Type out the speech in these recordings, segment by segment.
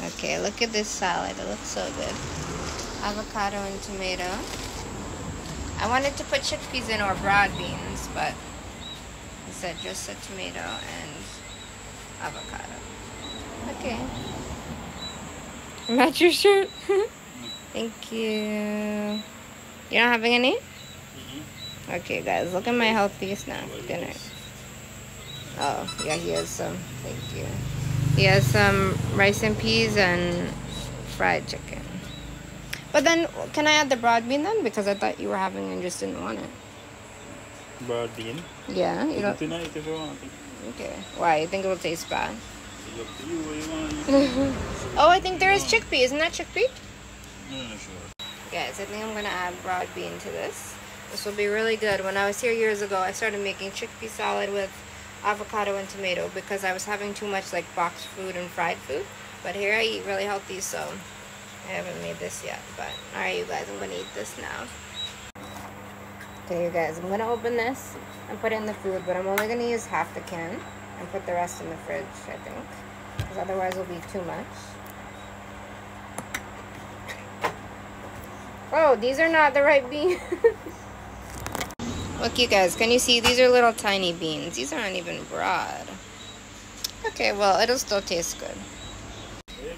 Okay, look at this salad. It looks so good. Avocado and tomato. I wanted to put chickpeas in or broad beans, but instead just a tomato and avocado. Okay. Match your shirt. Thank you. You're not having any? Okay, guys, look at my healthy snack dinner. Oh, yeah, he has some. Thank you. He has some rice and peas and fried chicken. But then, can I add the broad bean then? Because I thought you were having it and just didn't want it. Broad bean? Yeah, you don't. Tonight if you want it. Okay. Why? You think it'll taste bad? It's up to you what you want. Oh, I think there is chickpea. Isn't that chickpea? No, sure. Guys, I think I'm gonna add broad bean to this. This will be really good. When I was here years ago, I started making chickpea salad with avocado and tomato because I was having too much like boxed food and fried food. But here I eat really healthy, so I haven't made this yet. But alright, you guys, I'm gonna eat this now. Okay, you guys, I'm gonna open this and put it in the food, but I'm only gonna use half the can and put the rest in the fridge, I think, because otherwise it'll be too much. Oh, these are not the right beans. Look, you guys, can you see? These are little tiny beans. These aren't even broad. Okay, well, it'll still taste good.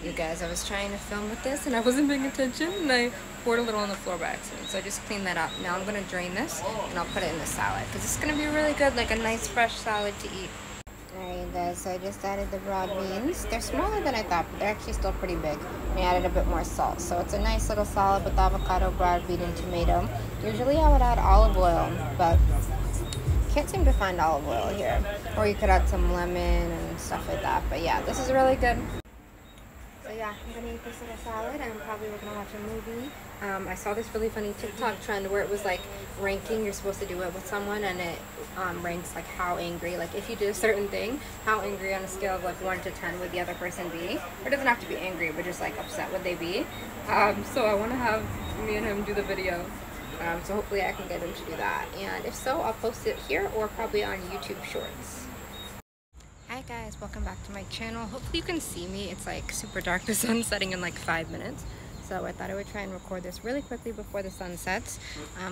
You guys, I was trying to film with this and I wasn't paying attention and I poured a little on the floor by accident. So I just cleaned that up. Now I'm going to drain this and I'll put it in the salad because it's going to be really good, like a nice fresh salad to eat. Alright, you guys, so I just added the broad beans. They're smaller than I thought, but they're actually still pretty big. I added a bit more salt. So it's a nice little salad with avocado, broad bean, and tomato. Usually I would add olive oil, but can't seem to find olive oil here. Or you could add some lemon and stuff like that. But yeah, this is really good. So yeah, I'm gonna eat this little salad and probably we're gonna watch a movie. I saw this really funny TikTok trend where it was like ranking, you're supposed to do it with someone and it ranks like how angry, like if you did a certain thing, how angry on a scale of like 1 to 10 would the other person be. Or it doesn't have to be angry, but just like upset would they be. So I wanna have me and him do the video. So hopefully I can get him to do that. And if so, I'll post it here or probably on YouTube Shorts. Hi guys, welcome back to my channel. Hopefully you can see me. It's like super dark. The sun's setting in like 5 minutes. So I thought I would try and record this really quickly before the sun sets.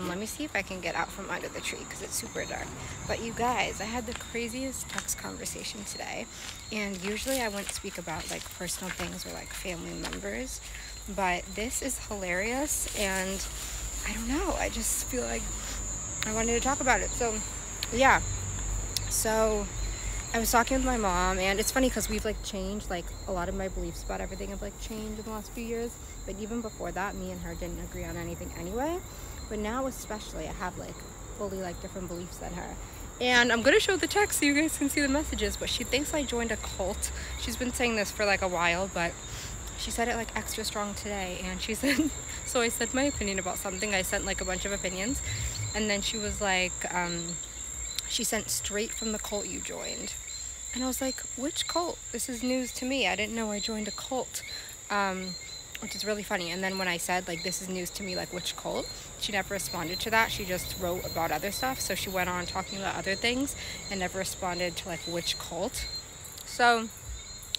Let me see if I can get out from under the tree because it's super dark. But you guys, I had the craziest text conversation today. And usually I wouldn't speak about like personal things or like family members. But this is hilarious and I don't know. I just feel like I wanted to talk about it. So yeah. So I was talking with my mom, and it's funny because we've like changed, like a lot of my beliefs about everything have like changed in the last few years. But even before that, me and her didn't agree on anything anyway. But now especially, I have like fully like different beliefs than her. And I'm gonna show the text so you guys can see the messages. But she thinks I joined a cult. She's been saying this for like a while, but she said it like extra strong today. And she said, so I said my opinion about something. I sent like a bunch of opinions, and then she was like, she sent straight from the cult you joined. And I was like, which cult? This is news to me. I didn't know I joined a cult. Which is really funny. And then when I said, like, this is news to me, like, which cult? She never responded to that. She just wrote about other stuff. So she went on talking about other things and never responded to, like, which cult. So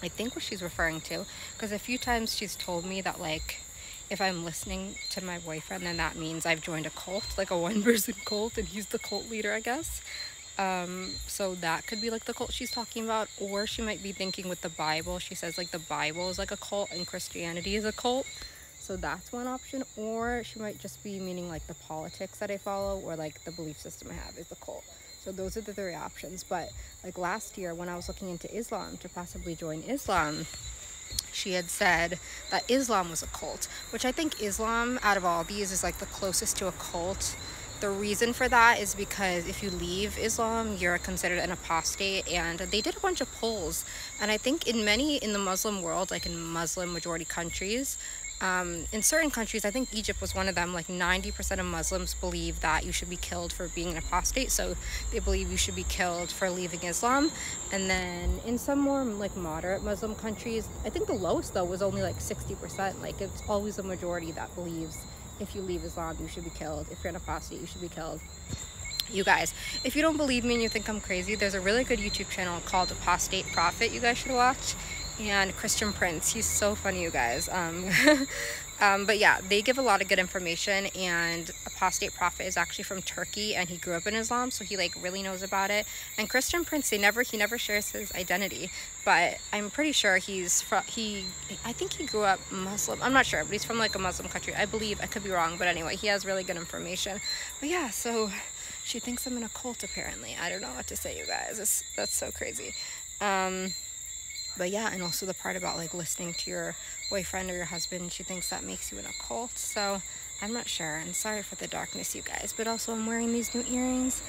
I think what she's referring to, because a few times she's told me that, like, if I'm listening to my boyfriend, then that means I've joined a cult, like a one-person cult, and he's the cult leader, I guess. So that could be like the cult she's talking about, or she might be thinking with the Bible. She says like the Bible is like a cult and Christianity is a cult. So that's one option. Or she might just be meaning like the politics that I follow or like the belief system I have is the cult. So those are the 3 options. But like last year when I was looking into Islam to possibly join Islam, she had said that Islam was a cult, which I think Islam out of all these is like the closest to a cult. The reason for that is because if you leave Islam, you're considered an apostate, and they did a bunch of polls. And I think in the Muslim world, like in Muslim majority countries, in certain countries, I think Egypt was one of them, like 90% of Muslims believe that you should be killed for being an apostate. So they believe you should be killed for leaving Islam. And then in some more like moderate Muslim countries, I think the lowest though was only like 60%. Like it's always a majority that believes if you leave Islam, you should be killed. If you're an apostate, you should be killed. You guys, if you don't believe me and you think I'm crazy, there's a really good YouTube channel called Apostate Prophet you guys should watch. and Christian Prince. He's so funny, you guys. But yeah, they give a lot of good information, and Apostate Prophet is actually from Turkey, and he grew up in Islam, so he like really knows about it. And Christian Prince, he never shares his identity, but I'm pretty sure he's from, I think he grew up Muslim. I'm not sure, but he's from like a Muslim country, I believe. I could be wrong, but anyway, he has really good information. But yeah, so she thinks I'm in a cult apparently. I don't know what to say, you guys. That's so crazy. But yeah, and also the part about like listening to your boyfriend or your husband, she thinks that makes you in a cult. So I'm not sure, and sorry for the darkness, you guys. But also I'm wearing these new earrings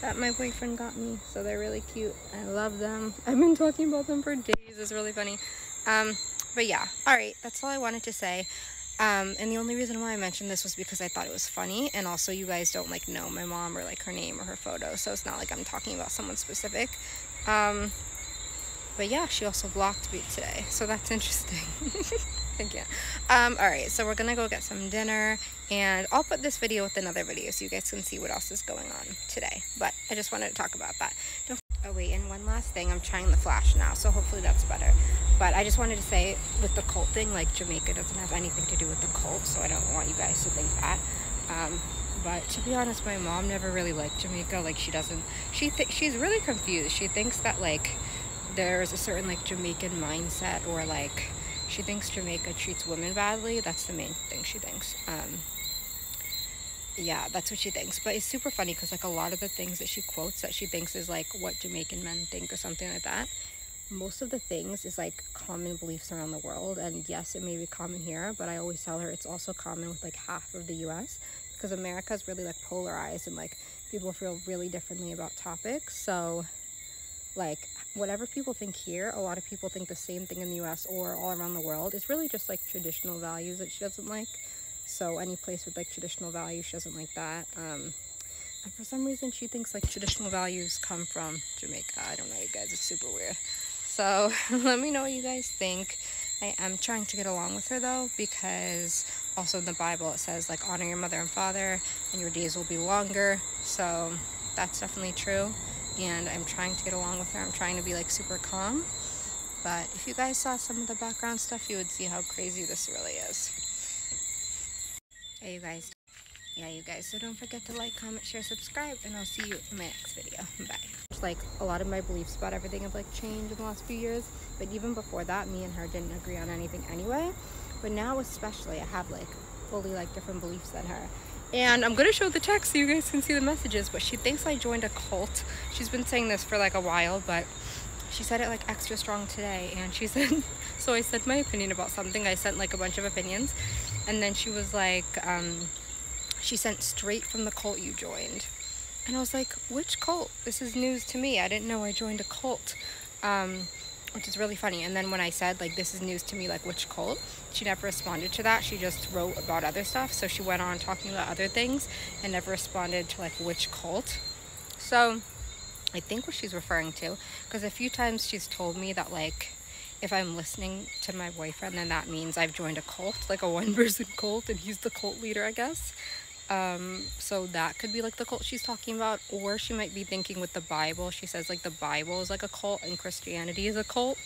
that my boyfriend got me, so they're really cute. I love them. I've been talking about them for days. It's really funny. But yeah, all right, that's all I wanted to say. And the only reason why I mentioned this was because I thought it was funny, and also you guys don't like know my mom or like her name or her photo, so it's not like I'm talking about someone specific. But yeah, she also blocked me today, so that's interesting. I can't. Alright, so we're gonna go get some dinner, and I'll put this video with another video so you guys can see what else is going on today. But I just wanted to talk about that. Oh wait, and one last thing, I'm trying the flash now, so hopefully that's better. But I just wanted to say, with the cult thing, like Jamaica doesn't have anything to do with the cult, so I don't want you guys to think that. But to be honest, my mom never really liked Jamaica. Like she's really confused. She thinks that like there's a certain like Jamaican mindset, or like she thinks Jamaica treats women badly. That's the main thing she thinks. Yeah, that's what she thinks. But it's super funny because like a lot of the things that she quotes that she thinks is like what Jamaican men think or something like that, most of the things is like common beliefs around the world. And yes, it may be common here, but I always tell her it's also common with like half of the US, because America is really like polarized, and like people feel really differently about topics. So like whatever people think here, a lot of people think the same thing in the US or all around the world. It's really just like traditional values that she doesn't like. So any place with like traditional values, she doesn't like that. And for some reason she thinks like traditional values come from Jamaica. I don't know, you guys, it's super weird. So let me know what you guys think. I am trying to get along with her though, because also in the Bible it says like honor your mother and father and your days will be longer. So that's definitely true. And I'm trying to get along with her. I'm trying to be like super calm. But if you guys saw some of the background stuff, you would see how crazy this really is. Hey you guys. Yeah, you guys. So don't forget to like, comment, share, subscribe, and I'll see you in my next video. Bye. Like a lot of my beliefs about everything have like changed in the last few years. But even before that, me and her didn't agree on anything anyway. But now especially, I have like fully like different beliefs than her. And I'm gonna show the text so you guys can see the messages, but she thinks I joined a cult. She's been saying this for like a while, but she said it like extra strong today. And she said, so I said my opinion about something. I sent like a bunch of opinions, and then she was like, she sent straight from the cult you joined. And I was like, which cult? This is news to me. I didn't know I joined a cult. Which is really funny. And then when I said like this is news to me, like which cult, she never responded to that. She just wrote about other stuff. So she went on talking about other things and never responded to like which cult. So I think what she's referring to, because a few times she's told me that like if I'm listening to my boyfriend, then that means I've joined a cult, like a one-person cult, and he's the cult leader, I guess. So that could be like the cult she's talking about. Or she might be thinking with the Bible, she says like the Bible is like a cult and Christianity is a cult,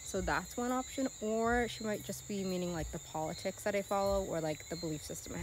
so that's one option. Or she might just be meaning like the politics that I follow, or like the belief system I have.